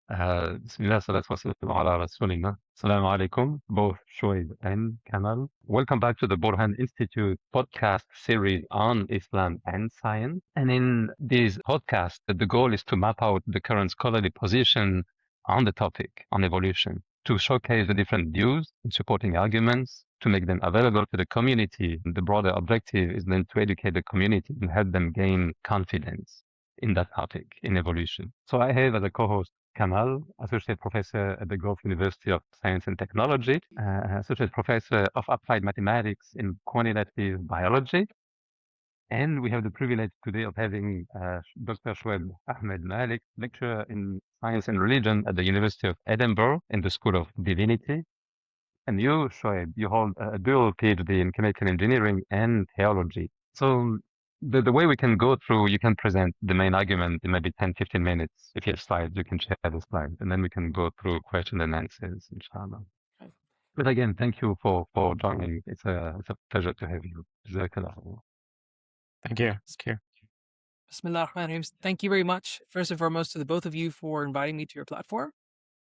Bismillah, salatu wassalamu ala rasulillah. Assalamu alaikum, both Shoaib and Kamal. Welcome back to the Burhan Institute podcast series on Islam and science. And in this podcast, the goal is to map out the current scholarly position on the topic, on evolution, to showcase the different views and supporting arguments, to make them available to the community. The broader objective is then to educate the community and help them gain confidence in that topic, in evolution. So I have as a co-host Kamal, Associate Professor at the Gulf University of Science and Technology, Associate Professor of Applied Mathematics in Quantitative Biology. And we have the privilege today of having Dr. Shoaib Ahmed Malik, lecturer in Science and Religion at the University of Edinburgh in the School of Divinity. And you, Shoaib, you hold a dual PhD in Chemical Engineering and Theology. So the way we can go through, you can present the main argument in maybe 10, 15 minutes. If you have slides, you can share the slides, and then we can go through questions and answers, inshallah. But again, thank you for joining. It's a pleasure to have you. Jazakallah. Thank you. It's clear. Bismillah ar-Rahman ar-Rahim. Thank you very much, first and foremost, to the both of you for inviting me to your platform.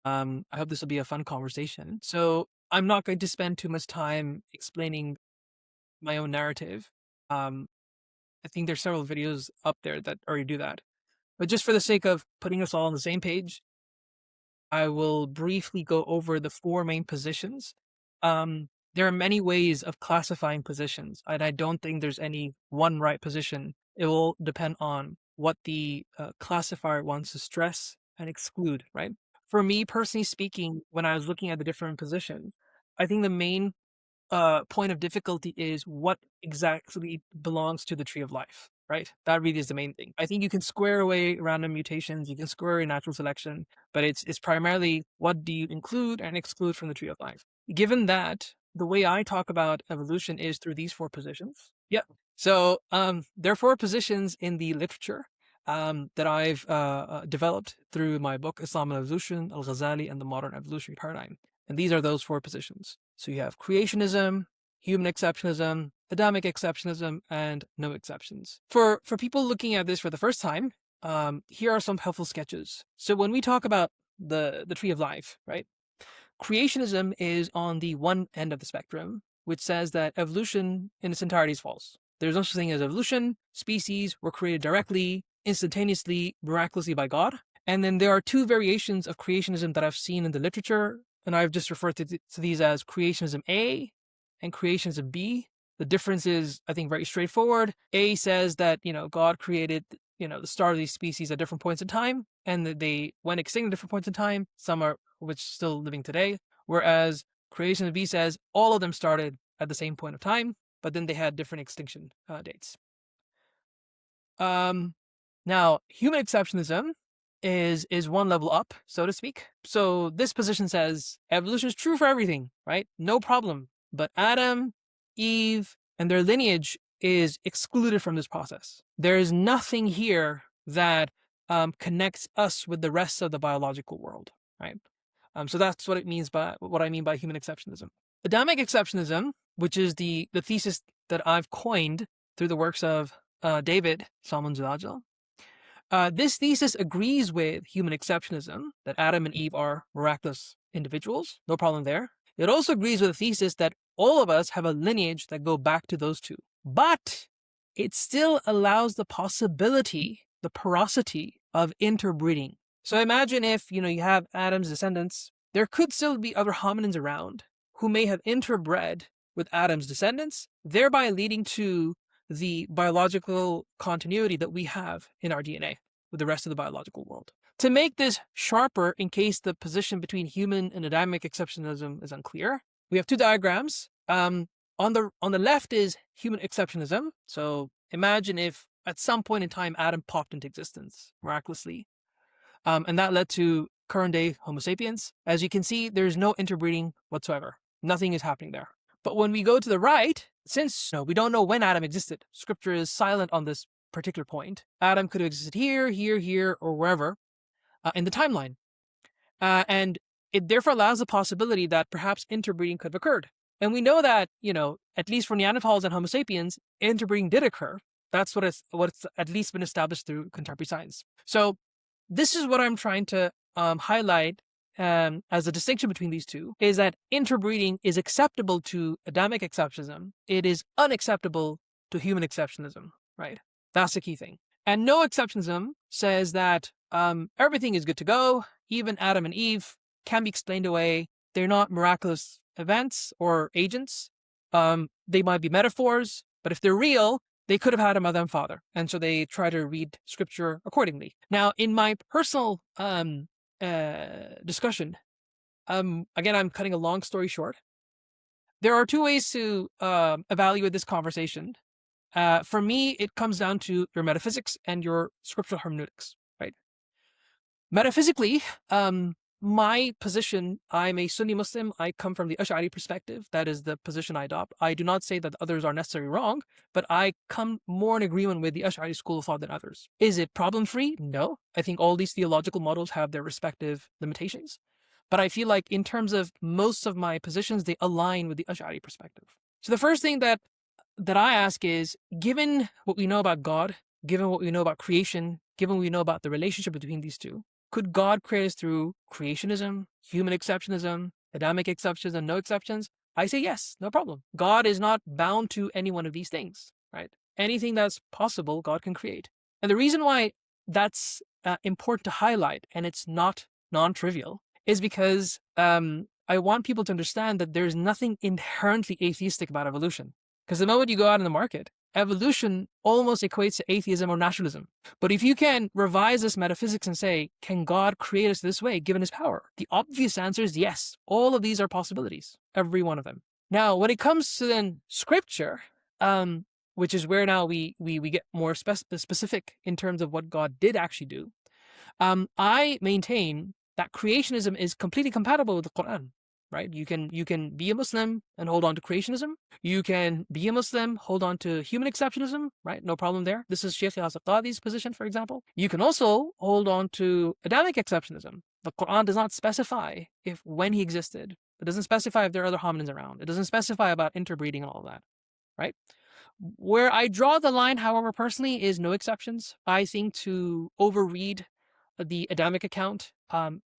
I hope this will be a fun conversation. So I'm not going to spend too much time explaining my own narrative. I think there's several videos up there that already do that. But just for the sake of putting us all on the same page, I will briefly go over the four main positions. There are many ways of classifying positions, and I don't think there's any one right position. It will depend on what the classifier wants to stress and exclude, right? For me, personally speaking, when I was looking at the different positions, I think the main point of difficulty is what exactly belongs to the tree of life, right? That really is the main thing. I think you can square away random mutations, you can square away natural selection, but it's primarily what do you include and exclude from the tree of life. Given that, the way I talk about evolution is through these four positions. Yeah. So there are four positions in the literature that I've developed through my book, Islam and Evolution, Al-Ghazali, and the Modern Evolutionary Paradigm. And these are those four positions. So you have creationism, human exceptionalism, Adamic exceptionalism, and no exceptions. For people looking at this for the first time, here are some helpful sketches. So when we talk about the tree of life, right? Creationism is on the one end of the spectrum, which says that evolution in its entirety is false. There's no such thing as evolution. Species were created directly, instantaneously, miraculously by God. And then there are two variations of creationism that I've seen in the literature, and I've just referred to these as creationism A and creationism B. The difference is, I think, very straightforward. A says that, God created, the start of these species at different points in time, and that they went extinct at different points in time. Some are which still living today. Whereas creationism B says all of them started at the same point of time, but then they had different extinction dates. Now, human exceptionalism is one level up, so to speak. So this position says evolution is true for everything, right? No problem. But Adam, Eve, and their lineage is excluded from this process. There is nothing here that connects us with the rest of the biological world, right? So that's what I mean by human exceptionalism. Adamic exceptionalism, which is the thesis that I've coined through the works of David Salman Zilajal. This thesis agrees with human exceptionalism, that Adam and Eve are miraculous individuals, no problem there. It also agrees with the thesis that all of us have a lineage that go back to those two. But it still allows the possibility, the porosity of interbreeding. So imagine if, you have Adam's descendants, there could still be other hominins around who may have interbred with Adam's descendants, thereby leading to the biological continuity that we have in our DNA with the rest of the biological world. To make this sharper, in case the position between human and Adamic exceptionalism is unclear, we have two diagrams. On the left is human exceptionalism. So imagine if at some point in time Adam popped into existence miraculously, and that led to current day Homo sapiens. As you can see, there's no interbreeding whatsoever. Nothing is happening there. But when we go to the right, since we don't know when Adam existed, scripture is silent on this particular point. Adam could have existed here, or wherever in the timeline. And it therefore allows the possibility that perhaps interbreeding could have occurred. And we know that, at least for Neanderthals and Homo sapiens, interbreeding did occur. That's what's at least been established through contemporary science. So this is what I'm trying to highlight as a distinction between these two is that interbreeding is acceptable to Adamic exceptionalism. It is unacceptable to human exceptionalism, right? That's the key thing. And no exceptionalism says that everything is good to go. Even Adam and Eve can be explained away. They're not miraculous events or agents. They might be metaphors, but if they're real, they could have had a mother and father. And so they try to read scripture accordingly. Now, in my personal discussion, again, I'm cutting a long story short. There are two ways to evaluate this conversation. For me, it comes down to your metaphysics and your scriptural hermeneutics, right? Metaphysically, my position, I'm a Sunni Muslim. I come from the Ash'ari perspective. That is the position I adopt. I do not say that others are necessarily wrong, but I come more in agreement with the Ash'ari school of thought than others. Is it problem-free? No. I think all these theological models have their respective limitations. But I feel like in terms of most of my positions, they align with the Ash'ari perspective. So the first thing that I ask is, given what we know about God, given what we know about creation, given what we know about the relationship between these two, could God create us through creationism, human exceptionalism, Adamic exceptionalism, no exceptions? I say yes, no problem. God is not bound to any one of these things, right? Anything that's possible, God can create. And the reason why that's important to highlight, and it's not non-trivial, is because I want people to understand that there's nothing inherently atheistic about evolution. Because the moment you go out in the market, evolution almost equates to atheism or naturalism. But if you can revise this metaphysics and say, can God create us this way, given his power? The obvious answer is yes. All of these are possibilities, every one of them. Now, when it comes to then scripture, which is where now we get more specific in terms of what God did actually do, I maintain that creationism is completely compatible with the Qur'an. Right? You can be a Muslim and hold on to creationism. You can be a Muslim, hold on to human exceptionalism, right? No problem there. This is Sheikh Qadi's position, for example. You can also hold on to Adamic exceptionalism. The Quran does not specify when he existed. It doesn't specify if there are other hominins around. It doesn't specify about interbreeding and all that, right? Where I draw the line, however, personally, is no exceptions. I think to overread the Adamic account,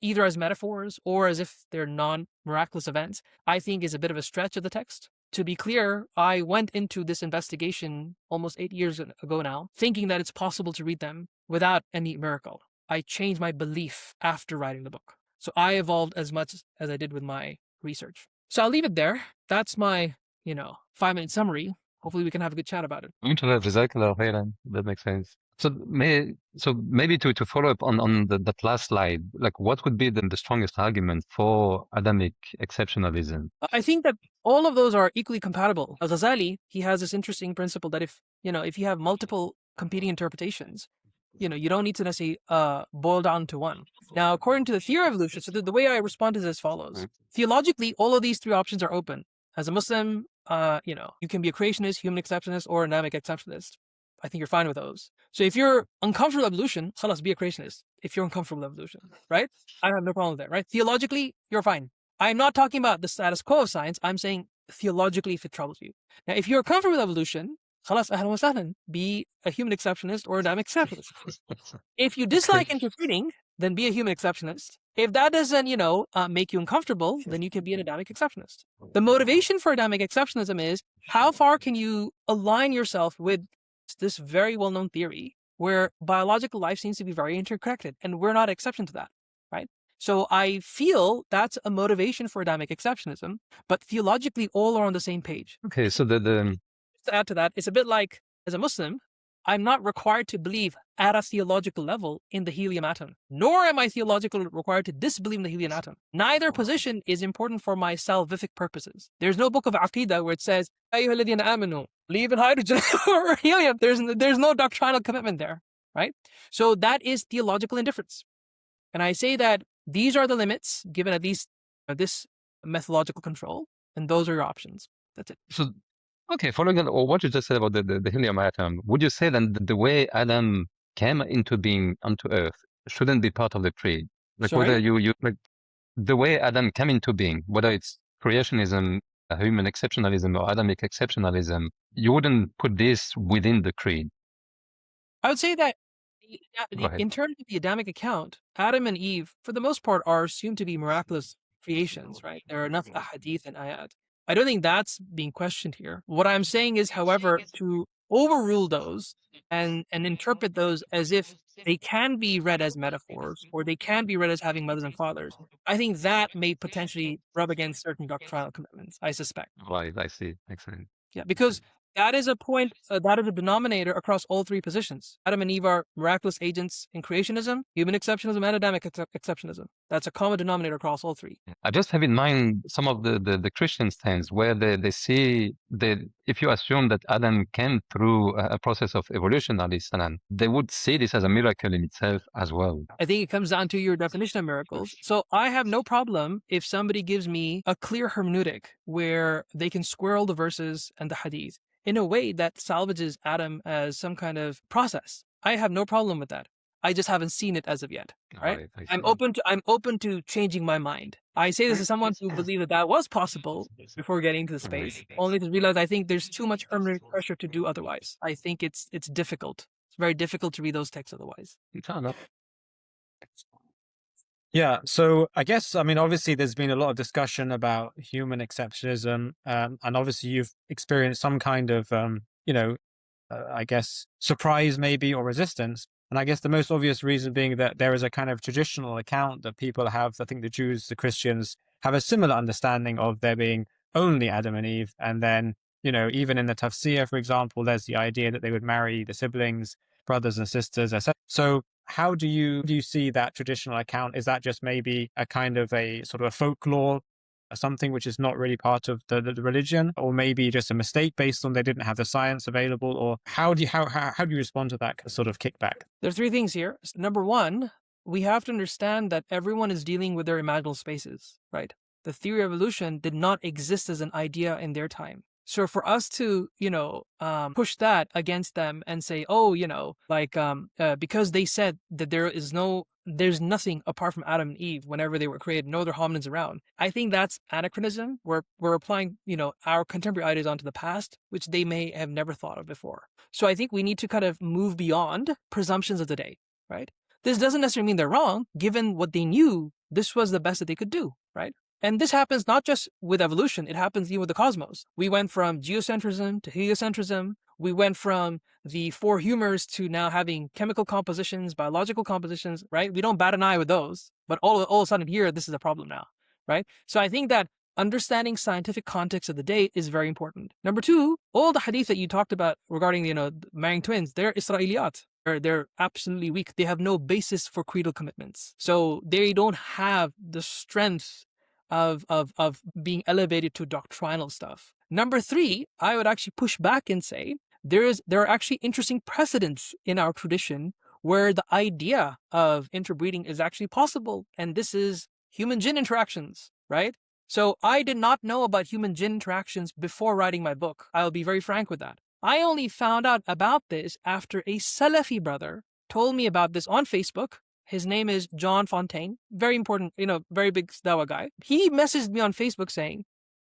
either as metaphors or as if they're non-miraculous events, I think is a bit of a stretch of the text. To be clear, I went into this investigation almost 8 years ago now, thinking that it's possible to read them without any miracle. I changed my belief after writing the book. So I evolved as much as I did with my research. So I'll leave it there. That's my, 5-minute summary. Hopefully we can have a good chat about it. That makes sense. So maybe to follow up on that last slide, like what would be the strongest argument for Adamic exceptionalism? I think that all of those are equally compatible. Al-Ghazali, he has this interesting principle that if you have multiple competing interpretations, you don't need to necessarily boil down to one. Now, according to the theory of evolution, so the way I respond is as follows. Theologically, all of these three options are open. As a Muslim, you can be a creationist, human exceptionalist, or an Adamic exceptionalist. I think you're fine with those. So if you're uncomfortable with evolution, khalas, be a creationist. If you're uncomfortable with evolution, right? I have no problem with that, right? Theologically, you're fine. I'm not talking about the status quo of science. I'm saying theologically if it troubles you. Now, if you're comfortable with evolution, khalas, ahlan wa sahlan, be a human exceptionalist or an Adamic exceptionalist. If you dislike interbreeding, then be a human exceptionalist. If that doesn't, make you uncomfortable, then you can be an Adamic exceptionalist. The motivation for Adamic exceptionalism is how far can you align yourself with this very well-known theory where biological life seems to be very interconnected, and we're not an exception to that, right? So I feel that's a motivation for Adamic exceptionalism, but theologically all are on the same page. Okay, so to add to that, it's a bit like, as a Muslim, I'm not required to believe at a theological level in the helium atom, nor am I theologically required to disbelieve in the helium atom. Neither position is important for my salvific purposes. There's no book of Aqidah where it says, أَيُّهَا الَّذِينَ آمَنُوا, believe in hydrogen or helium. There's no doctrinal commitment there, right? So that is theological indifference. And I say that these are the limits given at least this methodological control, and those are your options. That's it. So, okay, following on what you just said about the helium atom, would you say then that the way Adam came into being onto Earth shouldn't be part of the creed? Like Sorry? whether you like the way Adam came into being, whether it's creationism, human exceptionalism, or Adamic exceptionalism, you wouldn't put this within the creed. I would say that Go ahead. In terms of the Adamic account, Adam and Eve, for the most part, are assumed to be miraculous creations, right? There are enough ahadith and ayat. I don't think that's being questioned here. What I'm saying is, however, to overrule those and interpret those as if they can be read as metaphors or they can be read as having mothers and fathers, I think that may potentially rub against certain doctrinal commitments, I suspect. Right, I see. Excellent. Yeah, because that is a point, that is a denominator across all three positions. Adam and Eve are miraculous agents in creationism, human exceptionalism, and Adamic exceptionalism. That's a common denominator across all three. I just have in mind some of the Christian stance where they see that if you assume that Adam came through a process of evolution, alayhi salam, they would see this as a miracle in itself as well. I think it comes down to your definition of miracles. So I have no problem if somebody gives me a clear hermeneutic where they can square all the verses and the hadith in a way that salvages Adam as some kind of process. I have no problem with that. I just haven't seen it as of yet. Right? I I'm see. open to changing my mind. I say this as someone who believed that was possible before getting into the space, only to realize I think there's too much hermeneutic pressure to do otherwise. I think it's difficult. It's very difficult to read those texts otherwise. Inshallah. Yeah, so I guess, I mean, obviously there's been a lot of discussion about human exceptionalism, and obviously you've experienced some kind of, I guess, surprise maybe or resistance. And I guess the most obvious reason being that there is a kind of traditional account that people have. I think the Jews, the Christians have a similar understanding of there being only Adam and Eve. And then, even in the Tafsir, for example, there's the idea that they would marry the siblings, brothers and sisters, etc. So how do you see that traditional account? Is that just maybe a kind of a sort of a folklore, something which is not really part of the religion, or maybe just a mistake based on they didn't have the science available? Or how do you respond to that sort of kickback? There are three things here. Number one, we have to understand that everyone is dealing with their imaginal spaces, right? The theory of evolution did not exist as an idea in their time. So for us to, push that against them and say, because they said that there's nothing apart from Adam and Eve whenever they were created, no other hominids around. I think that's anachronism. We're applying, our contemporary ideas onto the past, which they may have never thought of before. So I think we need to kind of move beyond presumptions of the day, right? This doesn't necessarily mean they're wrong. Given what they knew, this was the best that they could do, right? And this happens not just with evolution, it happens even with the cosmos. We went from geocentrism to heliocentrism. We went from the four humors to now having chemical compositions, biological compositions, right? We don't bat an eye with those, but all of a sudden here, this is a problem now, right? So I think that understanding scientific context of the day is very important. Number two, all the hadith that you talked about regarding, marrying twins, they're Israeliyat. They're absolutely weak. They have no basis for creedal commitments. So they don't have the strength of being elevated to doctrinal stuff. Number three, I would actually push back and say there are actually interesting precedents in our tradition where the idea of interbreeding is actually possible. And this is human-jinn interactions, right? So I did not know about human-jinn interactions before writing my book. I'll be very frank with that. I only found out about this after a Salafi brother told me about this on Facebook. His name is John Fontaine, very important, very big Dawa guy. He messaged me on Facebook saying,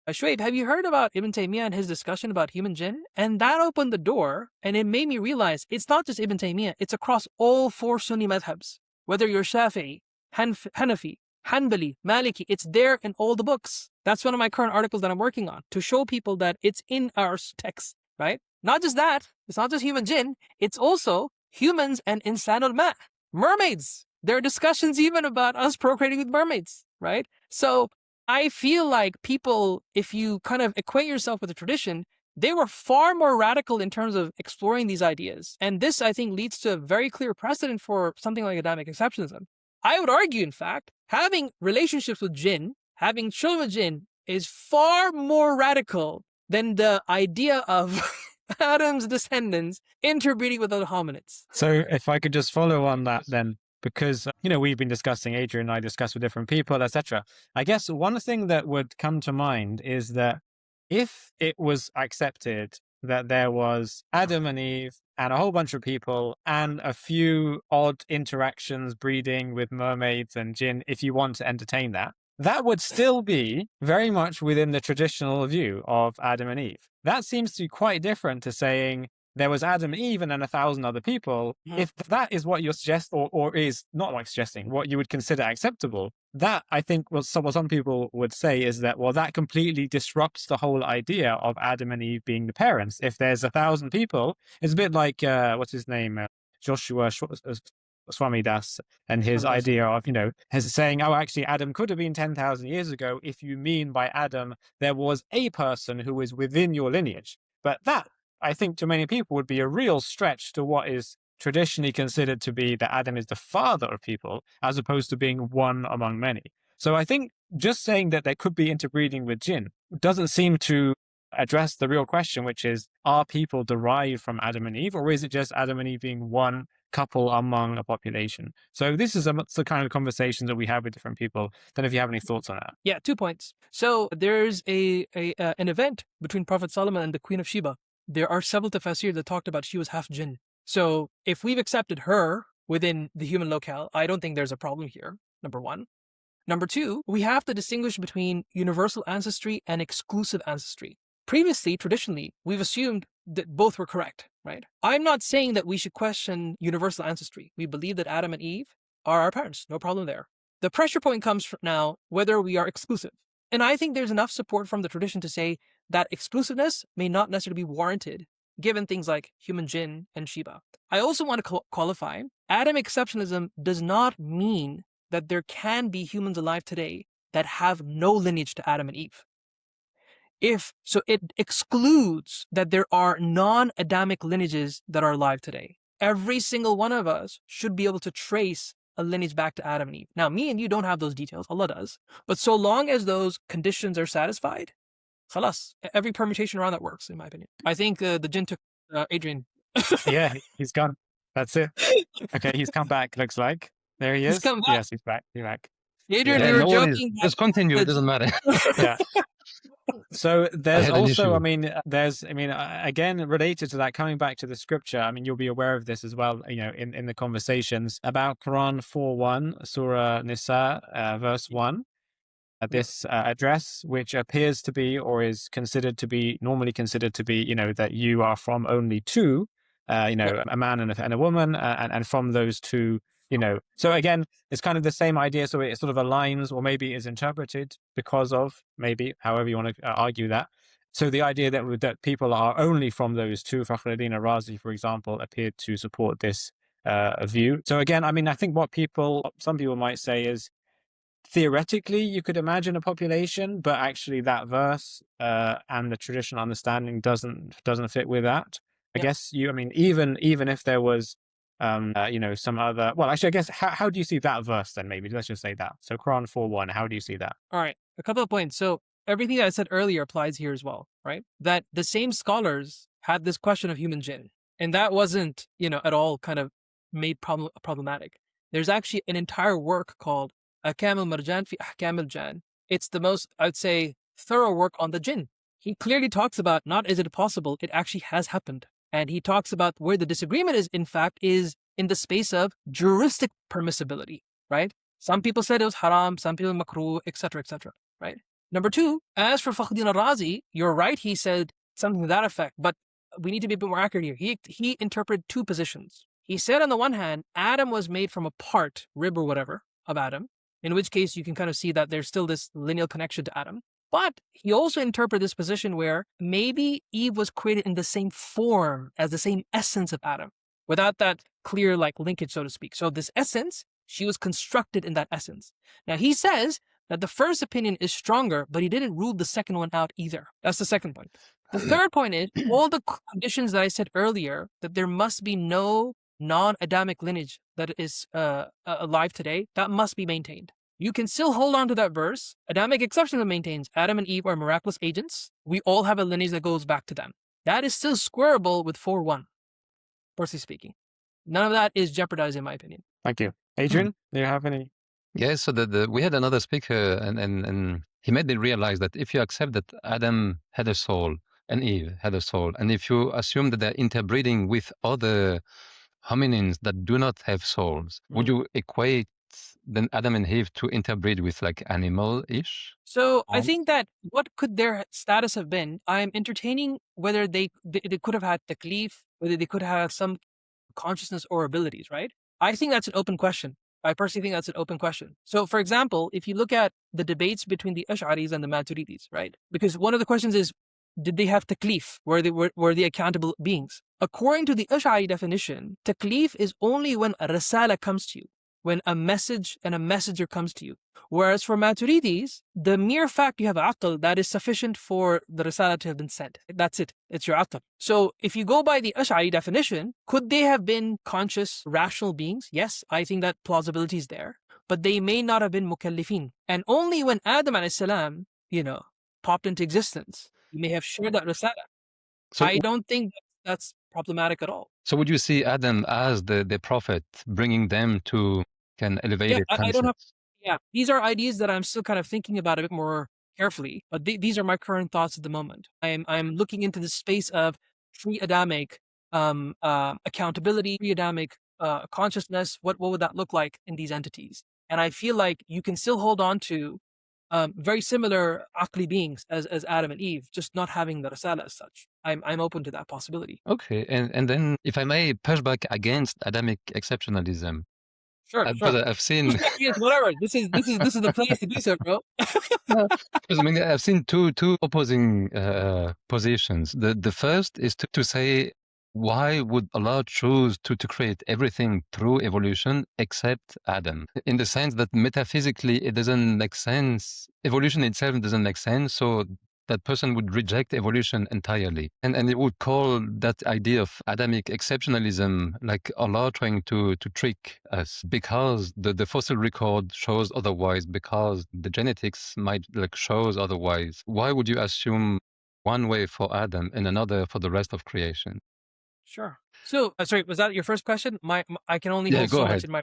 Shoaib, have you heard about Ibn Taymiyyah and his discussion about human jinn? And that opened the door, and it made me realize it's not just Ibn Taymiyyah, it's across all four Sunni madhabs. Whether you're Shafi'i, Hanafi, Hanbali, Maliki, it's there in all the books. That's one of my current articles that I'm working on, to show people that it's in our text, right? Not just that, it's not just human jinn, it's also humans and insanul ma, mermaids. There are discussions even about us procreating with mermaids, right? So I feel like people, if you kind of equate yourself with the tradition, they were far more radical in terms of exploring these ideas. And this, I think, leads to a very clear precedent for something like Adamic exceptionalism. I would argue, in fact, having relationships with jinn, having children with jinn, is far more radical than the idea of Adam's descendants interbreeding with other hominids. So if I could just follow on that then, because, we've been discussing, Adrien and I discussed with different people, etc. I guess one thing that would come to mind is that if it was accepted that there was Adam and Eve and a whole bunch of people and a few odd interactions breeding with mermaids and jinn, if you want to entertain that, that would still be very much within the traditional view of Adam and Eve. That seems to be quite different to saying there was Adam and Eve and then 1,000 other people, if that is what you're suggesting, or is not like suggesting, what you would consider acceptable, that I think what some people would say is that, well, that completely disrupts the whole idea of Adam and Eve being the parents. If there's 1,000 people, it's a bit like, what's his name? Joshua Swami Das and his idea of, his saying, oh, actually, Adam could have been 10,000 years ago if you mean by Adam there was a person who is within your lineage. But that, I think, to many people would be a real stretch to what is traditionally considered to be that Adam is the father of people, as opposed to being one among many. So I think just saying that there could be interbreeding with jinn doesn't seem to address the real question, which is, are people derived from Adam and Eve, or is it just Adam and Eve being one couple among a population? So this is the kind of conversations that we have with different people. Don't know if you have any thoughts on that. Yeah, 2 points. So there's an event between Prophet Solomon and the Queen of Sheba. There are several tafsir that talked about she was half jinn. So if we've accepted her within the human locale, I don't think there's a problem here, number one. Number two, we have to distinguish between universal ancestry and exclusive ancestry. Previously, traditionally, we've assumed that both were correct, right? I'm not saying that we should question universal ancestry. We believe that Adam and Eve are our parents, no problem there. The pressure point comes from now whether we are exclusive. And I think there's enough support from the tradition to say that exclusiveness may not necessarily be warranted, given things like human jinn and Sheba. I also want to qualify, Adamic exceptionalism does not mean that there can be humans alive today that have no lineage to Adam and Eve. So it excludes that there are non-Adamic lineages that are alive today. Every single one of us should be able to trace a lineage back to Adam and Eve. Now, me and you don't have those details, Allah does. But so long as those conditions are satisfied, khalas, every permutation around that works, in my opinion. I think the jinn took Adrien. Yeah, he's gone. That's it. Okay, he's come back, looks like. There he is. He's come back. Yes, he's back. He's back. Adrien, we were joking. Just continue, it doesn't matter. Yeah. So there's also, again, related to that, coming back to the scripture, you'll be aware of this as well, in the conversations about Quran 4:1, Surah Nisa, verse 1, this address, which appears to be, or is normally considered to be, that you are from only two, a man and a woman, and from those two, so again, it's kind of the same idea. So it sort of aligns, or maybe is interpreted because of, maybe, however you want to argue that. So the idea that people are only from those two, Fakhruddin Razi, for example, appeared to support this view. So again, I think some people might say is, theoretically, you could imagine a population, but actually that verse and the traditional understanding doesn't fit with that. I guess even if there was some other, well, actually, I guess, how do you see that verse then? Maybe let's just say that. So Quran 4:1, how do you see that? All right, a couple of points. So everything that I said earlier applies here as well, right? That the same scholars had this question of human jinn, and that wasn't, at all kind of made problematic. There's actually an entire work called Ahkam al-Marjan fi Ahkam al-Jan. It's the most, I would say, thorough work on the jinn. He clearly talks about, not is it possible, it actually has happened. And he talks about where the disagreement is, in fact, is in the space of juristic permissibility, right? Some people said it was haram, some people makruh, etc., right? Number two, as for Fakhruddin Razi, you're right, he said something to that effect, but we need to be a bit more accurate here. He interpreted two positions. He said, on the one hand, Adam was made from a part, rib or whatever, of Adam, in which case you can kind of see that there's still this lineal connection to Adam. But he also interpreted this position where maybe Eve was created in the same form as the same essence of Adam, without that clear linkage, so to speak. So this essence, she was constructed in that essence. Now he says that the first opinion is stronger, but he didn't rule the second one out either. That's the second point. The third point is all the conditions that I said earlier, that there must be no non-Adamic lineage that is alive today, that must be maintained. You can still hold on to that verse. Adamic exceptionalism maintains Adam and Eve are miraculous agents. We all have a lineage that goes back to them. That is still squarable with 4:1, personally speaking. None of that is jeopardized, in my opinion. Thank you. Adrien, do you have any? Yeah, so we had another speaker, and he made me realize that if you accept that Adam had a soul and Eve had a soul, and if you assume that they're interbreeding with other hominins that do not have souls, would you equate then Adam and Eve to interbreed with like animal-ish? So I think that what could their status have been? I'm entertaining whether they could have had taklif, whether they could have some consciousness or abilities, right? I think that's an open question. I personally think that's an open question. So, for example, if you look at the debates between the Ash'aris and the Maturidis, right? Because one of the questions is, did they have taklif? Were they accountable beings? According to the Ash'ari definition, taklif is only when a risala comes to you, when a message and a messenger comes to you. Whereas for Maturidis, the mere fact you have aql, that is sufficient for the risala to have been sent. That's it. It's your aql. So if you go by the Ash'ari definition, could they have been conscious, rational beings? Yes, I think that plausibility is there. But they may not have been mukallifin. And only when Adam alayhi salam, popped into existence, he may have shared that risala. So, I don't think that's problematic at all. so would you see Adam as the prophet, bringing them to an elevated I don't have. concept? Yeah, these are ideas that I'm still kind of thinking about a bit more carefully, but these are my current thoughts at the moment. I'm looking into the space of pre-Adamic accountability, pre-Adamic consciousness. What would that look like in these entities? And I feel like you can still hold on to very similar aqli beings as Adam and Eve, just not having the risala as such. I'm open to that possibility. Okay, and then if I may push back against Adamic exceptionalism, Sure. because I've seen Yes, whatever. This is the place to do so, bro. because I mean I've seen two opposing positions. The first is to say, why would Allah choose to create everything through evolution except Adam? In the sense that metaphysically it doesn't make sense. Evolution itself doesn't make sense, so that person would reject evolution entirely. And it would call that idea of Adamic exceptionalism like Allah trying to trick us, because the fossil record shows otherwise, because the genetics might shows otherwise. Why would you assume one way for Adam and another for the rest of creation? Sure. So, sorry, was that your first question? I can only hold go so ahead. much in my.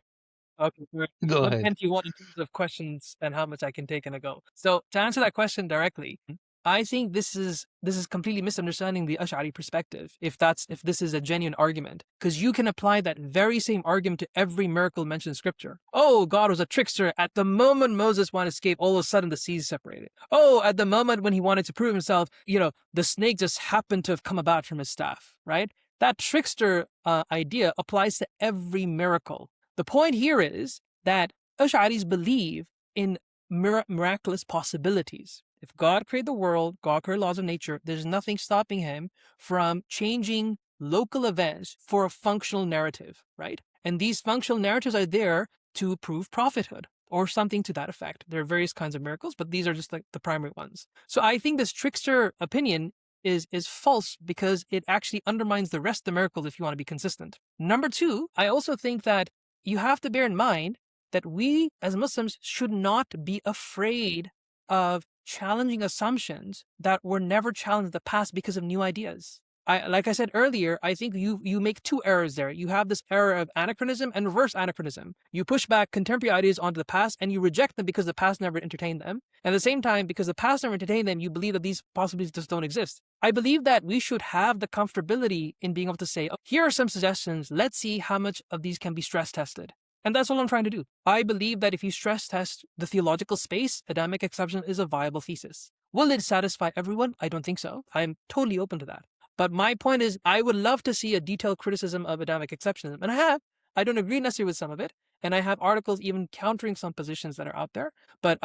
Okay, great. Go What ahead. extent do you want in terms of questions and how much I can take in a go? So, to answer that question directly, I think this is completely misunderstanding the Ash'ari perspective. If this is a genuine argument, because you can apply that very same argument to every miracle mentioned in Scripture. Oh, God was a trickster. At the moment Moses wanted to escape, all of a sudden the seas separated. Oh, at the moment when he wanted to prove himself, the snake just happened to have come about from his staff. Right? That trickster idea applies to every miracle. The point here is that Ash'aris believe in miraculous possibilities. If God created the world, God created laws of nature, there's nothing stopping him from changing local events for a functional narrative, right? And these functional narratives are there to prove prophethood or something to that effect. There are various kinds of miracles, but these are just like the primary ones. So I think this trickster opinion is false because it actually undermines the rest of the miracle if you want to be consistent. Number two, I also think that you have to bear in mind that we as Muslims should not be afraid of challenging assumptions that were never challenged in the past because of new ideas. Like I said earlier, I think you make two errors there. You have this error of anachronism and reverse anachronism. You push back contemporary ideas onto the past and you reject them because the past never entertained them. And at the same time, because the past never entertained them, you believe that these possibilities just don't exist. I believe that we should have the comfortability in being able to say, oh, here are some suggestions. Let's see how much of these can be stress tested. And that's all I'm trying to do. I believe that if you stress test the theological space, Adamic exception is a viable thesis. Will it satisfy everyone? I don't think so. I'm totally open to that. But my point is, I would love to see a detailed criticism of Adamic exceptionalism. And I have. I don't agree necessarily with some of it. And I have articles even countering some positions that are out there. But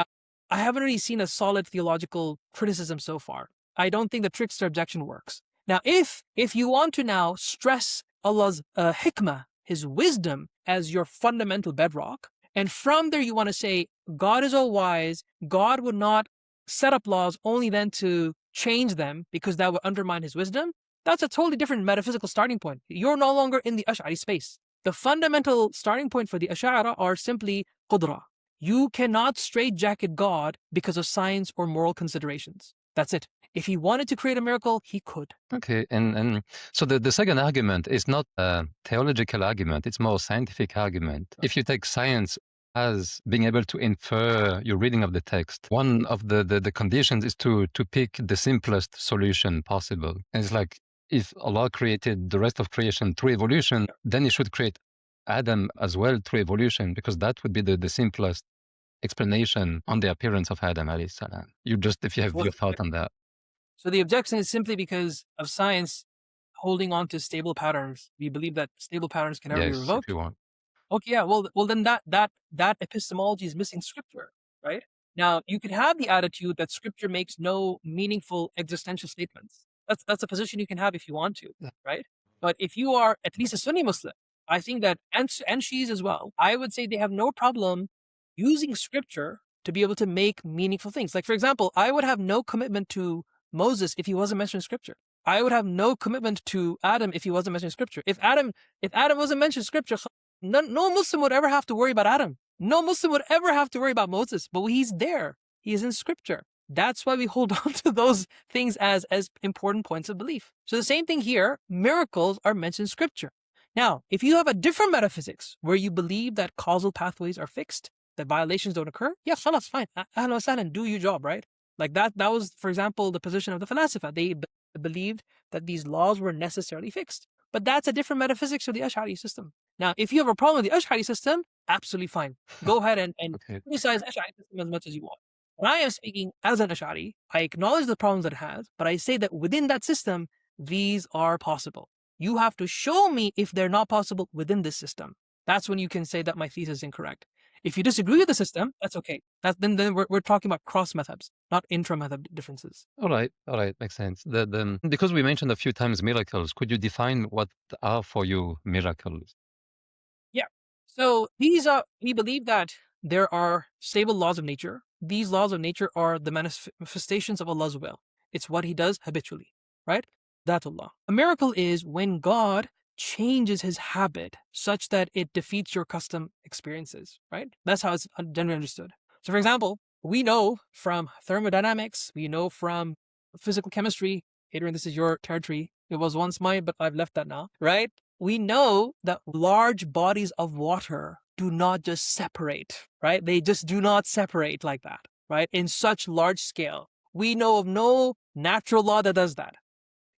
I haven't really seen a solid theological criticism so far. I don't think the trickster objection works. Now, if you want to now stress Allah's hikmah, his wisdom, as your fundamental bedrock, and from there you want to say, God is all wise, God would not set up laws only then to change them because that would undermine his wisdom, that's a totally different metaphysical starting point. You're no longer in the Ash'ari space. The fundamental starting point for the Ash'ara are simply qudra. You cannot straitjacket God because of science or moral considerations. That's it. If he wanted to create a miracle, he could. Okay, and so the second argument is not a theological argument, it's more a scientific argument. If you take science as being able to infer your reading of the text, one of the conditions is to pick the simplest solution possible. And it's like, if Allah created the rest of creation through evolution, then he should create Adam as well through evolution, because that would be the simplest explanation on the appearance of Adam alayhi salam. If you have Well, your thought on that. So the objection is simply because of science holding on to stable patterns. We believe that stable patterns can never be Yes, if revoked. you want. Okay, yeah. Well, then that epistemology is missing scripture, right? Now you could have the attitude that scripture makes no meaningful existential statements. That's a position you can have if you want to, Yeah. right? But if you are at least a Sunni Muslim, I think that and Shias as well, I would say they have no problem using scripture to be able to make meaningful things. Like for example, I would have no commitment to Moses if he wasn't mentioned in scripture. I would have no commitment to Adam if he wasn't mentioned in scripture. If Adam wasn't mentioned in scripture, no Muslim would ever have to worry about Adam. No Muslim would ever have to worry about Moses, but he's there. He is in scripture. That's why we hold on to those things as important points of belief. So the same thing here, miracles are mentioned in scripture. Now, if you have a different metaphysics where you believe that causal pathways are fixed, that violations don't occur, yeah, khalas, fine. Ahlan wa sahlan, do your job, right? Like that was, for example, the position of the Falasifa. They believed that these laws were necessarily fixed. But that's a different metaphysics of the Ash'ari system. Now, if you have a problem with the Ash'ari system, absolutely fine. Go ahead and Okay. criticize Ash'ari system as much as you want. When I am speaking as an Ash'ari, I acknowledge the problems that it has, but I say that within that system, these are possible. You have to show me if they're not possible within this system. That's when you can say that my thesis is incorrect. If you disagree with the system, that's okay. Then we're talking about cross methods, not intra-method differences. All right, makes sense. Because we mentioned a few times miracles, could you define what are for you miracles? Yeah. So we believe that there are stable laws of nature. These laws of nature are the manifestations of Allah's will. It's what He does habitually, right? That's Allah. A miracle is when God changes His habit such that it defeats your custom experiences, right? That's how it's generally understood. So, for example, we know from thermodynamics, we know from physical chemistry. Adrien, this is your territory. It was once mine, but I've left that now, right? We know that large bodies of water do not just separate, right? They just do not separate like that, right? In such large scale. We know of no natural law that does that.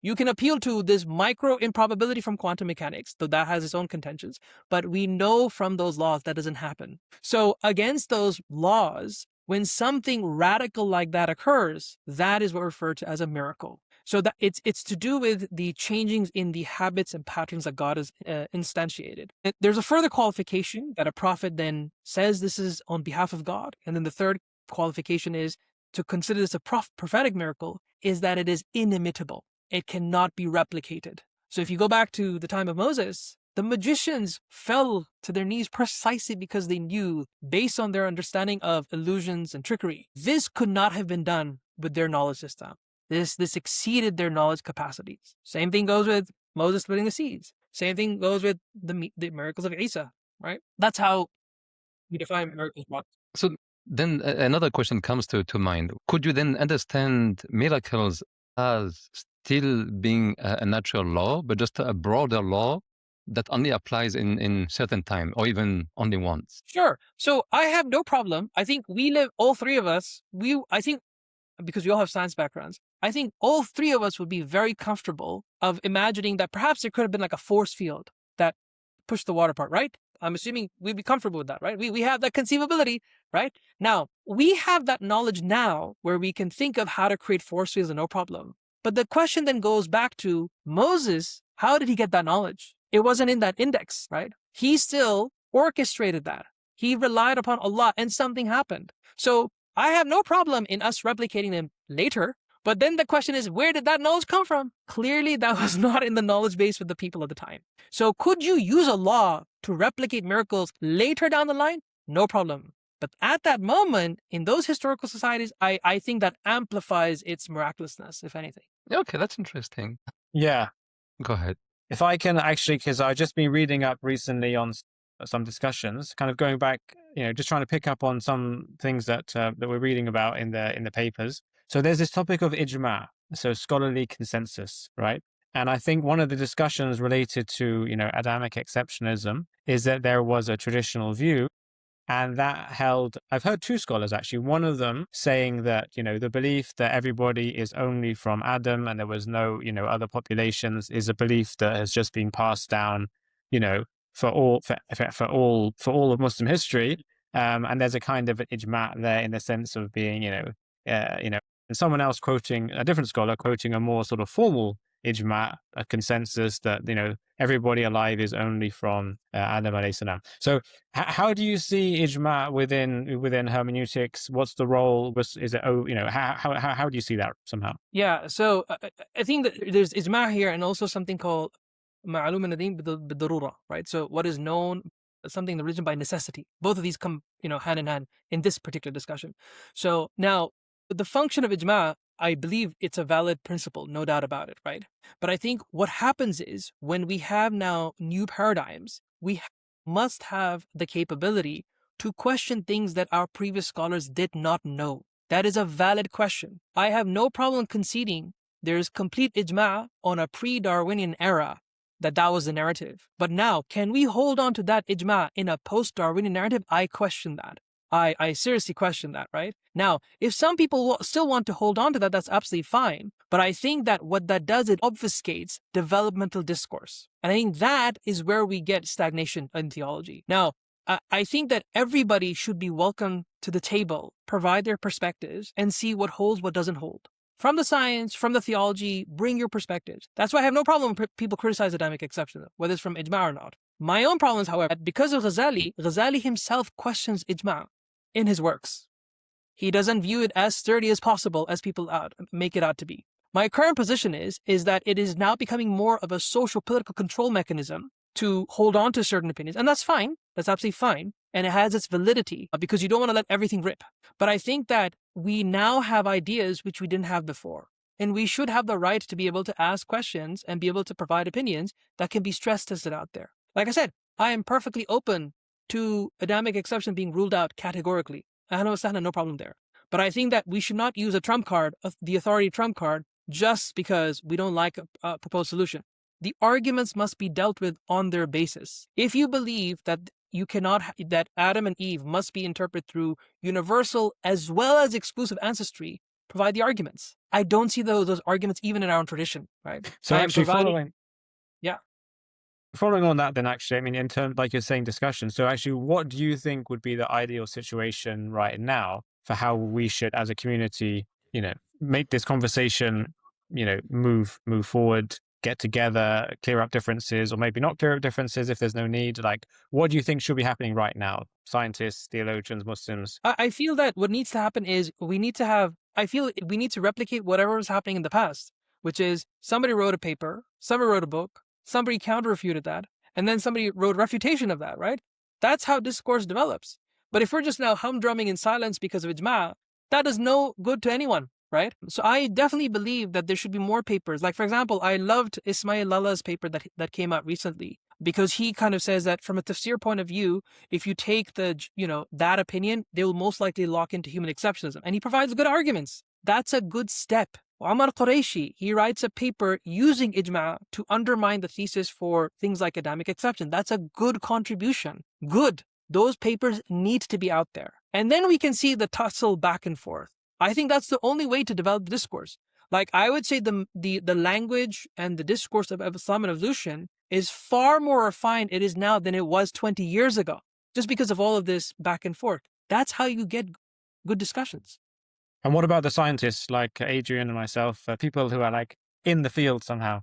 You can appeal to this micro improbability from quantum mechanics, though that has its own contentions, but we know from those laws that doesn't happen. So against those laws, when something radical like that occurs, that is what we refer to as a miracle. So that it's to do with the changings in the habits and patterns that God has instantiated. There's a further qualification that a prophet then says this is on behalf of God. And then the third qualification is to consider this a prophetic miracle is that it is inimitable. It cannot be replicated. So if you go back to the time of Moses, the magicians fell to their knees precisely because they knew, based on their understanding of illusions and trickery, this could not have been done with their knowledge system. This exceeded their knowledge capacities. Same thing goes with Moses splitting the seas. Same thing goes with the miracles of Isa, right? That's how we define miracles. So then another question comes to mind. Could you then understand miracles as still being a natural law, but just a broader law that only applies in certain time or even only once? Sure. So I have no problem. I think we live, all three of us, because we all have science backgrounds, I think all three of us would be very comfortable of imagining that perhaps there could have been like a force field that pushed the water apart, right? I'm assuming we'd be comfortable with that, right? We have that conceivability, right? Now, we have that knowledge now where we can think of how to create force fields and no problem. But the question then goes back to Moses. How did he get that knowledge? It wasn't in that index, right? He still orchestrated that. He relied upon Allah and something happened. So I have no problem in us replicating them later. But then the question is, where did that knowledge come from? Clearly, that was not in the knowledge base with the people at the time. So could you use a law to replicate miracles later down the line? No problem. But at that moment, in those historical societies, I think that amplifies its miraculousness, if anything. Okay, that's interesting. Yeah. Go ahead. If I can actually, because I've just been reading up recently on some discussions, kind of going back, just trying to pick up on some things that we're reading about in the papers. So there's this topic of Ijmaa, so scholarly consensus, right? And I think one of the discussions related to, Adamic exceptionalism is that there was a traditional view, and that held, I've heard two scholars actually, one of them saying that, the belief that everybody is only from Adam and there was no, other populations is a belief that has just been passed down, for all of Muslim history. And there's a kind of ijma there in the sense of being, and someone else quoting a different scholar quoting a more sort of formal ijma, a consensus that everybody alive is only from Adam alayhi salam. So how do you see ijma within hermeneutics? What's the role? Is it how do you see that somehow? Yeah, so I think that there's ijma here and also something called ma'lum al-nadim bid-darura, right? So what is known, something in the religion by necessity. Both of these come, hand in hand in this particular discussion. So now the function of ijma, I believe it's a valid principle, no doubt about it, right? But I think what happens is when we have now new paradigms, we must have the capability to question things that our previous scholars did not know. That is a valid question. I have no problem conceding there is complete ijma on a pre-Darwinian era that was the narrative. But now, can we hold on to that ijma in a post-Darwinian narrative? I question that. I seriously question that, right? Now, if some people still want to hold on to that, that's absolutely fine. But I think that what that does, it obfuscates developmental discourse. And I think that is where we get stagnation in theology. Now, I think that everybody should be welcome to the table, provide their perspectives, and see what holds, what doesn't hold. From the science, from the theology, bring your perspectives. That's why I have no problem when people criticize Adamic exceptionalism, whether it's from Ijma or not. My own problem is, however, because of Ghazali himself questions Ijma in his works. He doesn't view it as sturdy as possible as people make it out to be. My current position is that it is now becoming more of a social political control mechanism to hold on to certain opinions. And that's fine. That's absolutely fine. And it has its validity because you don't want to let everything rip. But I think that we now have ideas which we didn't have before. And we should have the right to be able to ask questions and be able to provide opinions that can be stress tested out there. Like I said, I am perfectly open to Adamic exception being ruled out categorically. No problem there. But I think that we should not use a trump card, the authority trump card, just because we don't like a proposed solution. The arguments must be dealt with on their basis. If you believe that that Adam and Eve must be interpreted through universal as well as exclusive ancestry, provide the arguments. I don't see those arguments even in our own tradition, right? So actually following on that then, actually, I mean, in terms, like you're saying, discussion. So actually, what do you think would be the ideal situation right now for how we should, as a community, make this conversation, move forward, get together, clear up differences, or maybe not clear up differences if there's no need? Like, what do you think should be happening right now? Scientists, theologians, Muslims? I feel that what needs to happen is we need to replicate whatever was happening in the past, which is somebody wrote a paper, somebody wrote a book, somebody counter-refuted that, and then somebody wrote refutation of that, right? That's how discourse develops. But if we're just now humdrumming in silence because of ijma, that does no good to anyone, right? So I definitely believe that there should be more papers. Like, for example, I loved Ismail Lallah's paper that came out recently, because he kind of says that from a tafsir point of view, if you take that opinion, they will most likely lock into human exceptionalism. And he provides good arguments. That's a good step. Amar Qureshi, he writes a paper using ijma to undermine the thesis for things like Adamic exception. That's a good contribution. Good. Those papers need to be out there. And then we can see the tussle back and forth. I think that's the only way to develop the discourse. Like, I would say the language and the discourse of Islam and evolution is far more refined it is now than it was 20 years ago, just because of all of this back and forth. That's how you get good discussions. And what about the scientists like Adrien and myself, people who are like in the field somehow?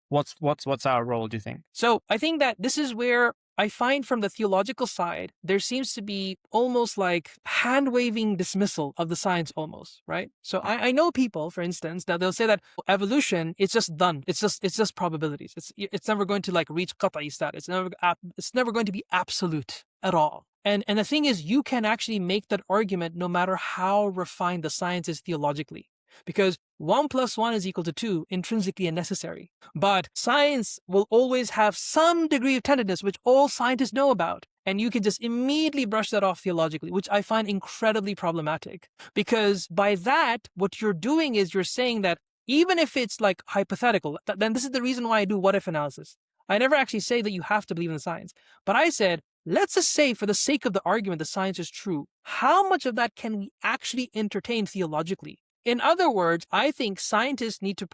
What's our role, do you think? So I think that this is where I find from the theological side, there seems to be almost like hand-waving dismissal of the science almost, right? So I know people, for instance, that they'll say that evolution, it's just done. It's just probabilities. It's never going to like reach qat'i status. It's never going to be absolute at all. And the thing is, you can actually make that argument no matter how refined the science is theologically. Because 1 + 1 is equal to 2, intrinsically and necessary. But science will always have some degree of tenderness, which all scientists know about. And you can just immediately brush that off theologically, which I find incredibly problematic. Because by that, what you're doing is you're saying that even if it's like hypothetical, then this is the reason why I do what-if analysis. I never actually say that you have to believe in the science. But I said, let's just say, for the sake of the argument, the science is true. How much of that can we actually entertain theologically? in other words, I think scientists need to,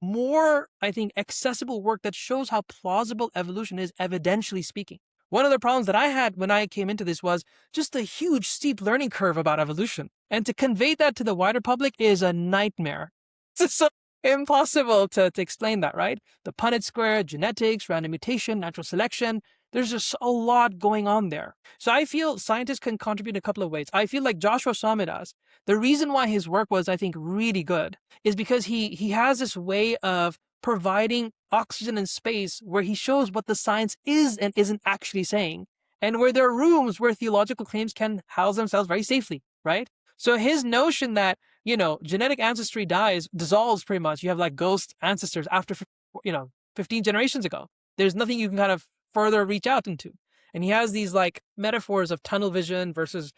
more, I think, accessible work that shows how plausible evolution is, evidentially speaking. One of the problems that I had when I came into this was just a huge, steep learning curve about evolution. And to convey that to the wider public is a nightmare. It's so impossible to explain that, right? The Punnett square, genetics, random mutation, natural selection. There's just a lot going on there. So I feel scientists can contribute in a couple of ways. I feel like Joshua Samidas, the reason why his work was, I think, really good is because he has this way of providing oxygen and space where he shows what the science is and isn't actually saying, and where there are rooms where theological claims can house themselves very safely, right? So his notion that, genetic ancestry dissolves pretty much. You have like ghost ancestors after, 15 generations ago. There's nothing you can kind of further reach out into. And he has these like metaphors of tunnel vision versus,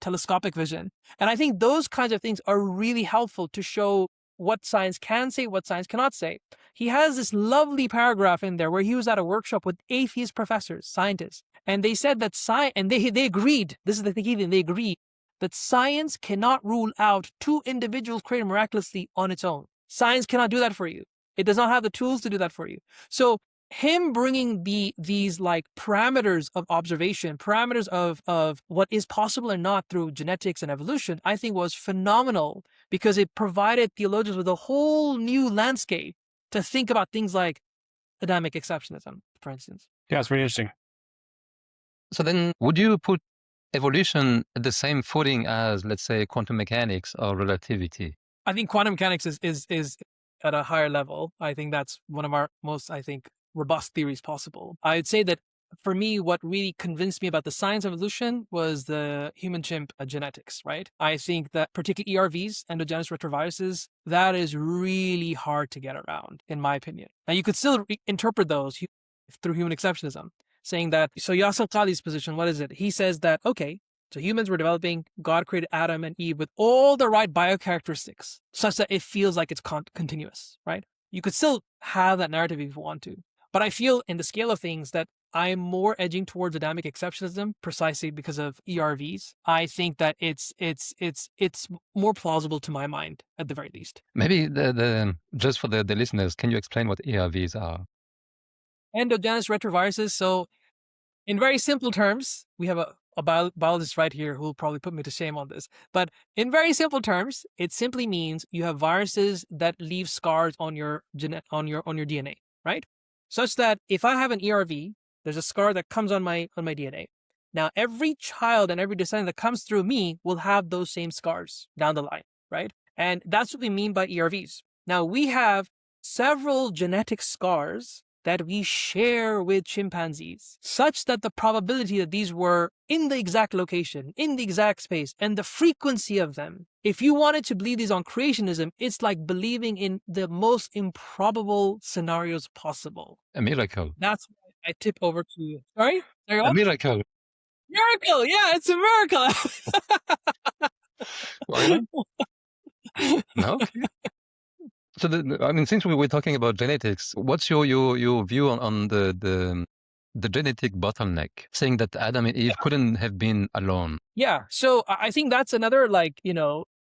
telescopic vision. And I think those kinds of things are really helpful to show what science can say, what science cannot say. He has this lovely paragraph in there where he was at a workshop with atheist professors, scientists, and they said that they agreed, this is the thing, they agreed that science cannot rule out two individuals created miraculously on its own. Science cannot do that for you. It does not have the tools to do that for you. So him bringing these like parameters of observation, parameters of what is possible or not through genetics and evolution, I think was phenomenal because it provided theologians with a whole new landscape to think about things like Adamic exceptionalism, for instance. Yeah, it's really interesting. So then would you put evolution at the same footing as, let's say, quantum mechanics or relativity? I think quantum mechanics is at a higher level. I think that's one of our most, I think, robust theories possible. I'd say that for me, what really convinced me about the science of evolution was the human-chimp genetics, right? I think that particularly ERVs, endogenous retroviruses, that is really hard to get around, in my opinion. Now, you could still interpret those through human exceptionalism, saying that, so Yasser Qadhi's position, what is it? He says that, okay, so humans were developing, God created Adam and Eve with all the right biocharacteristics, such that it feels like it's continuous, right? You could still have that narrative if you want to. But I feel in the scale of things that I'm more edging towards Adamic exceptionalism precisely because of ERVs. I think that it's more plausible to my mind at the very least. Maybe just for the listeners, can you explain what ERVs are? Endogenous retroviruses. So in very simple terms, we have a biologist right here who will probably put me to shame on this. But in very simple terms, it simply means you have viruses that leave scars on your DNA, right? Such that if I have an ERV, there's a scar that comes on my DNA. Now, every child and every descendant that comes through me will have those same scars down the line, right? And that's what we mean by ERVs. Now, we have several genetic scars that we share with chimpanzees, such that the probability that these were in the exact location, in the exact space, and the frequency of them, if you wanted to believe these on creationism, it's like believing in the most improbable scenarios possible. A miracle. That's why I tip over to... Sorry? A miracle. Miracle! Yeah, it's a miracle! Why not? No? So, since we were talking about genetics, what's your view on the genetic bottleneck, saying that Adam and Eve couldn't have been alone? Yeah, so I think that's another,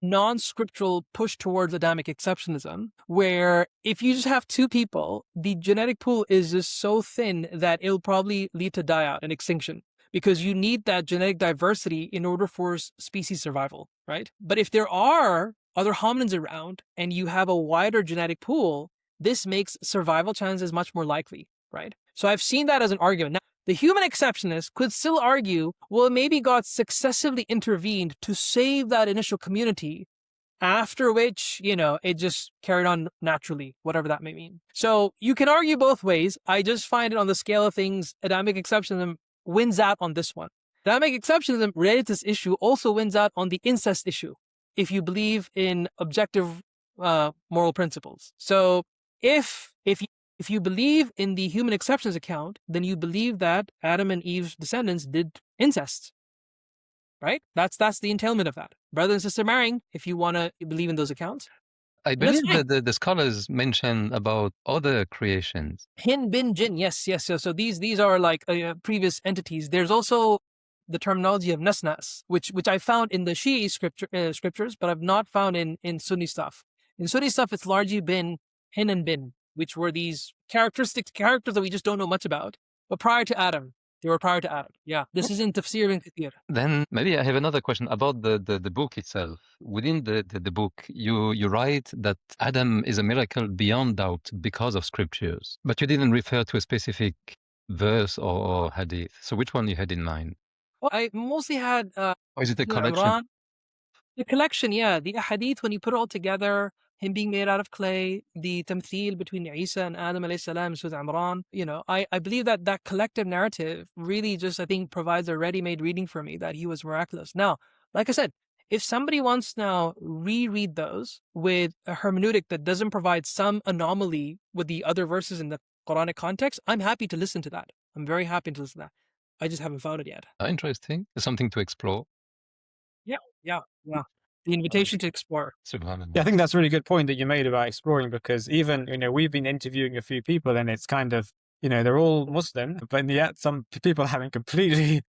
non-scriptural push towards Adamic exceptionalism, where if you just have two people, the genetic pool is just so thin that it'll probably lead to die out and extinction, because you need that genetic diversity in order for species survival, right? But if there are other hominins around and you have a wider genetic pool, this makes survival chances much more likely, right? So I've seen that as an argument. Now, the human exceptionists could still argue, well, maybe God successively intervened to save that initial community, after which, it just carried on naturally, whatever that may mean. So you can argue both ways. I just find it on the scale of things, Adamic exceptionalism wins out on this one. Adamic exceptionalism related to this issue also wins out on the incest issue, if you believe in objective moral principles. So if you believe in the human exceptions account, then you believe that Adam and Eve's descendants did incest, right? That's the entailment of that. Brother and sister marrying, if you want to believe in those accounts. I believe that the scholars mention about other creations. Hin bin jin, yes. So these are like previous entities. There's also the terminology of nasnas, which I found in the Shi'i scriptures, but I've not found in Sunni stuff. In Sunni stuff, it's largely been hin and bin, which were these characters that we just don't know much about. But prior to Adam, they were prior to Adam. Yeah, this is in Tafsir ibn Kathir. Then maybe I have another question about the book itself. Within the book, you write that Adam is a miracle beyond doubt because of scriptures, but you didn't refer to a specific verse or hadith. So which one you had in mind? Well, I mostly had Or is it a collection? Imran. The collection, yeah, the hadith, when you put it all together, him being made out of clay, the tamthil between Isa and Adam alayhi salam, Surah Imran, I believe that collective narrative really just, I think, provides a ready-made reading for me that he was miraculous. Now, like I said, if somebody wants now reread those with a hermeneutic that doesn't provide some anomaly with the other verses in the Quranic context, I'm happy to listen to that. I'm very happy to listen to that. I just haven't found it yet. Interesting. Something to explore. Yeah. The invitation to explore. Subhanallah. Yeah, I think that's a really good point that you made about exploring, because even, we've been interviewing a few people and it's kind of, they're all Muslim, but yet some people are having completely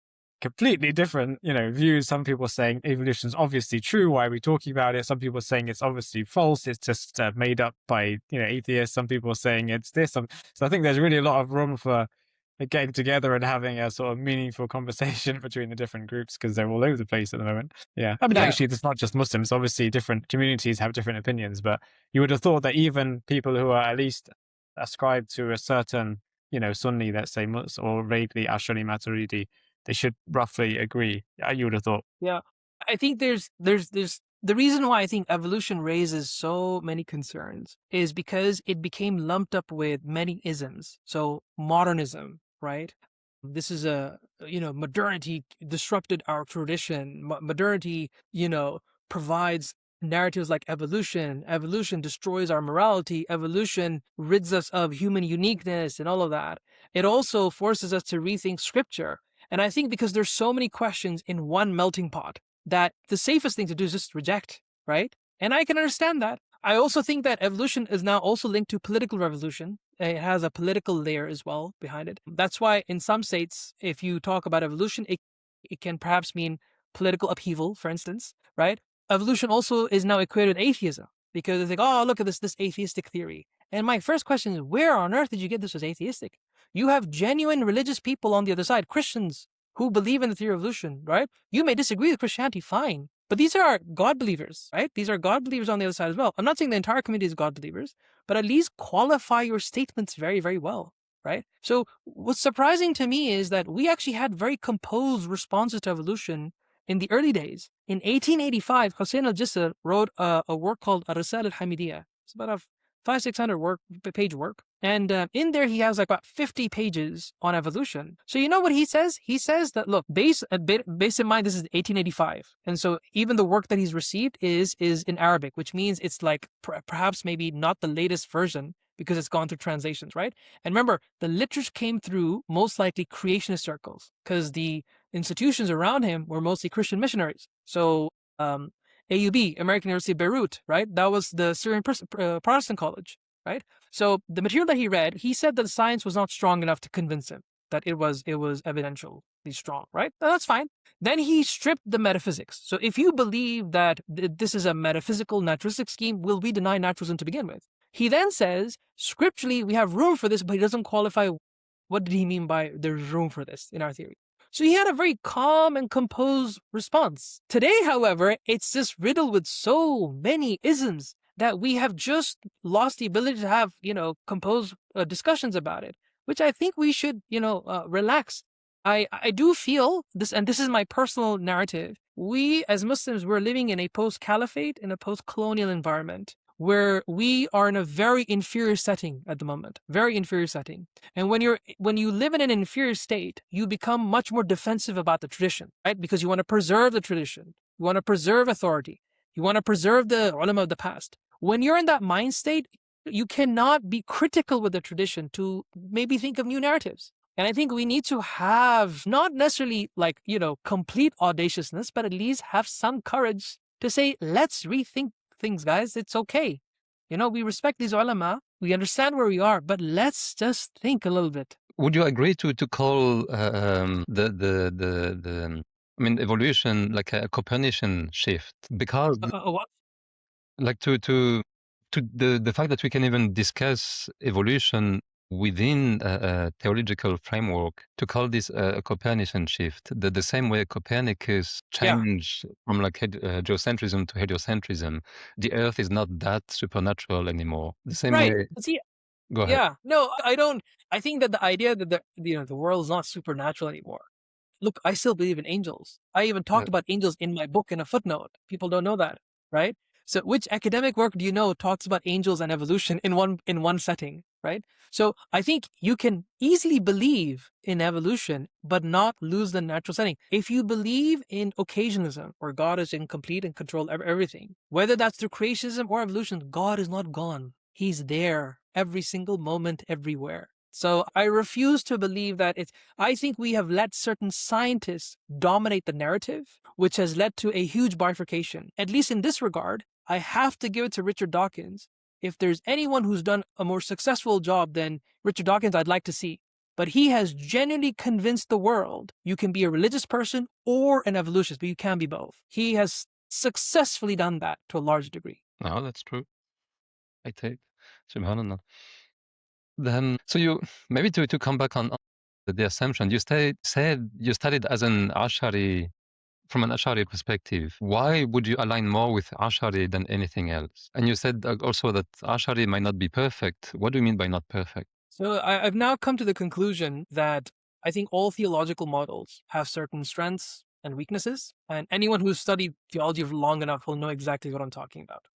different, views. Some people are saying evolution is obviously true. Why are we talking about it? Some people are saying it's obviously false. It's just made up by, atheists. Some people are saying it's this. So I think there's really a lot of room for getting together and having a sort of meaningful conversation between the different groups, because they're all over the place at the moment. Yeah. I mean, actually, it's not just Muslims. Obviously, different communities have different opinions, but you would have thought that even people who are at least ascribed to a certain, Sunni, let's say, or vaguely Ash'ari Maturidi, they should roughly agree. You would have thought. Yeah. I think there's the reason why I think evolution raises so many concerns is because it became lumped up with many isms. So modernism, right? This is modernity disrupted our tradition. Modernity, provides narratives like evolution. Evolution destroys our morality. Evolution rids us of human uniqueness and all of that. It also forces us to rethink scripture. And I think because there's so many questions in one melting pot, that the safest thing to do is just reject, right? And I can understand that. I also think that evolution is now also linked to political revolution. It has a political layer as well behind it. That's why in some states, if you talk about evolution, it can perhaps mean political upheaval, for instance, right? Evolution also is now equated with atheism, because it's like, oh, look at this atheistic theory. And my first question is, where on earth did you get this as atheistic? You have genuine religious people on the other side, Christians, who believe in the theory of evolution, right? You may disagree with Christianity, fine. But these are God believers, right? These are God believers on the other side as well. I'm not saying the entire community is God believers, but at least qualify your statements very, very well, right? So what's surprising to me is that we actually had very composed responses to evolution in the early days. In 1885, Hussein al-Jisr wrote a work called Ar-Risala al-Hamidiyya. It's about a 500-600 page work. And in there, he has like about 50 pages on evolution. So you know what he says? He says that, look, base in mind, this is 1885. And so even the work that he's received is in Arabic, which means it's like perhaps maybe not the latest version because it's gone through translations, right? And remember, the literature came through most likely creationist circles because the institutions around him were mostly Christian missionaries. So AUB, American University of Beirut, right? That was the Syrian Protestant college, right? So the material that he read, he said that the science was not strong enough to convince him that it was evidentially strong, right? That's fine. Then he stripped the metaphysics. So if you believe that this is a metaphysical naturalistic scheme, will we deny naturalism to begin with? He then says, scripturally, we have room for this, but he doesn't qualify what did he mean by there's room for this in our theory. So he had a very calm and composed response. Today, however, it's just riddled with so many isms that we have just lost the ability to have, composed discussions about it, which I think we should, relax. I do feel this, and this is my personal narrative. We as Muslims, we're living in a post-caliphate, in a post-colonial environment where we are in a very inferior setting at the moment, very inferior setting. And when you live in an inferior state, you become much more defensive about the tradition, right? Because you want to preserve the tradition. You want to preserve authority. You want to preserve the ulama of the past. When you're in that mind state, you cannot be critical with the tradition to maybe think of new narratives. And I think we need to have not necessarily complete audaciousness, but at least have some courage to say, let's rethink things, guys. It's okay. We respect these ulama. We understand where we are, but let's just think a little bit. would you agree to call I mean, evolution like a Copernican shift? Because What? like to the fact that we can even discuss evolution within a theological framework, to call this a Copernican shift, the same way Copernicus Yeah. changed from like geocentrism to heliocentrism. The Earth is not that supernatural anymore. The same Right. way. See, Go ahead. yeah. No, I don't. I think that the idea that the world is not supernatural anymore. Look, I still believe in angels. I even talked about angels in my book in a footnote. People don't know that, right? So which academic work do you know talks about angels and evolution in one setting, right? So I think you can easily believe in evolution, but not lose the natural setting. If you believe in occasionalism, where God is in complete and control of everything, whether that's through creationism or evolution, God is not gone. He's there every single moment, everywhere. So I refuse to believe that I think we have let certain scientists dominate the narrative, which has led to a huge bifurcation. At least in this regard, I have to give it to Richard Dawkins. If there's anyone who's done a more successful job than Richard Dawkins, I'd like to see. But he has genuinely convinced the world you can be a religious person or an evolutionist, but you can be both. He has successfully done that to a large degree. No, that's true. I take. Subhanallah. Then, so you maybe to come back on the assumption, you said you studied as an Ash'ari, from an Ash'ari perspective. Why would you align more with Ash'ari than anything else? And you said also that Ash'ari might not be perfect. What do you mean by not perfect? So I've now come to the conclusion that I think all theological models have certain strengths and weaknesses, and anyone who's studied theology for long enough will know exactly what I'm talking about.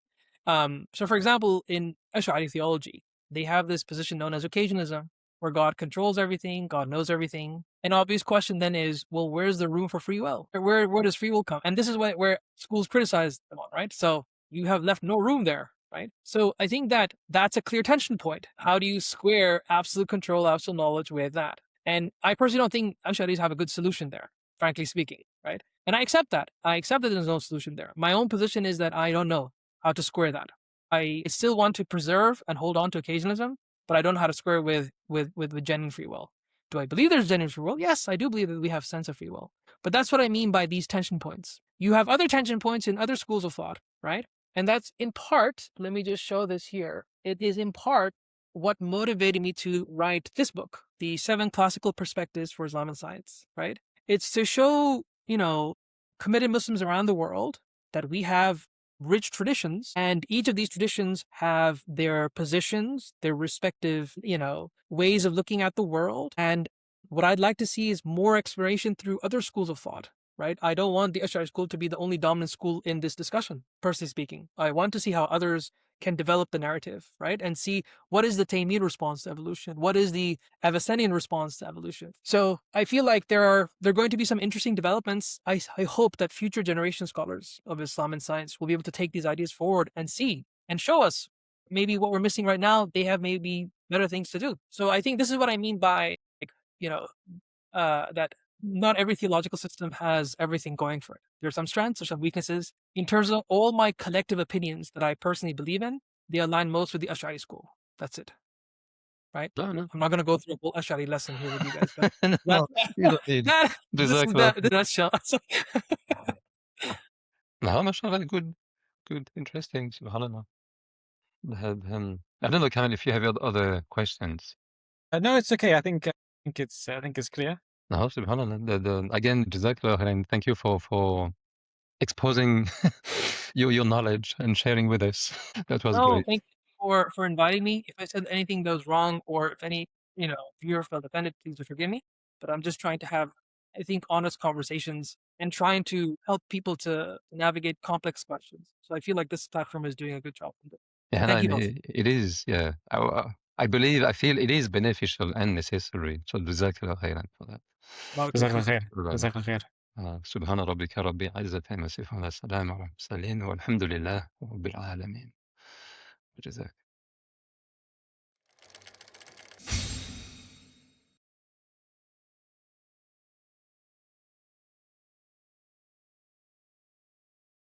So, for example, in Ash'ari theology, they have this position known as occasionalism, where God controls everything, God knows everything. An obvious question then is, well, where's the room for free will? Where does free will come? And this is where schools criticize them on, right? So you have left no room there, right? So I think that that's a clear tension point. How do you square absolute control, absolute knowledge with that? And I personally don't think Ash'aris have a good solution there, frankly speaking, right? And I accept that. I accept that there's no solution there. My own position is that I don't know how to square that. I still want to preserve and hold on to occasionalism, but I don't know how to square with genuine free will. Do I believe there's genuine free will? Yes, I do believe that we have sense of free will. But that's what I mean by these tension points. You have other tension points in other schools of thought, right? And that's in part, let me just show this here. It is in part what motivated me to write this book, The 7 Classical Perspectives for Islam and Science, right? It's to show, committed Muslims around the world that we have rich traditions, and each of these traditions have their positions, their respective, ways of looking at the world. And what I'd like to see is more exploration through other schools of thought, right? I don't want the Ash'ari school to be the only dominant school in this discussion, personally speaking. I want to see how others can develop the narrative, right? And see what is the Taymiyyid response to evolution? What is the Avicennian response to evolution? So I feel like there are going to be some interesting developments. I hope that future generation scholars of Islam and science will be able to take these ideas forward and see and show us maybe what we're missing right now. They have maybe better things to do. So I think this is what I mean by, that not every theological system has everything going for it. There are some strengths, there's some weaknesses. In terms of all my collective opinions that I personally believe in, they align most with the Ash'ari school. That's it. Right? No. I'm not going to go through a whole Ash'ari lesson here with you guys. But No, you don't need. this is the nutshell. No, mashallah, good, interesting. Subhanallah. I don't know, Kamal, if you have other questions. No, it's okay. I think it's clear. No, subhanallah. Again, Jazakallah khairan. Thank you for exposing your knowledge and sharing with us. That was great. Thank you for inviting me. If I said anything that was wrong, or if any viewer felt offended, please forgive me. But I'm just trying to have, I think, honest conversations and trying to help people to navigate complex questions. So I feel like this platform is doing a good job. Yeah, Thank you both. it is. Yeah, I feel it is beneficial and necessary. So Jazakallah khairan for that. جزاك الله خير. جزاك الله خير. سبحان ربك رب العزة عما يصفون، والسلام على المرسلين والحمد لله رب العالمين. جزاك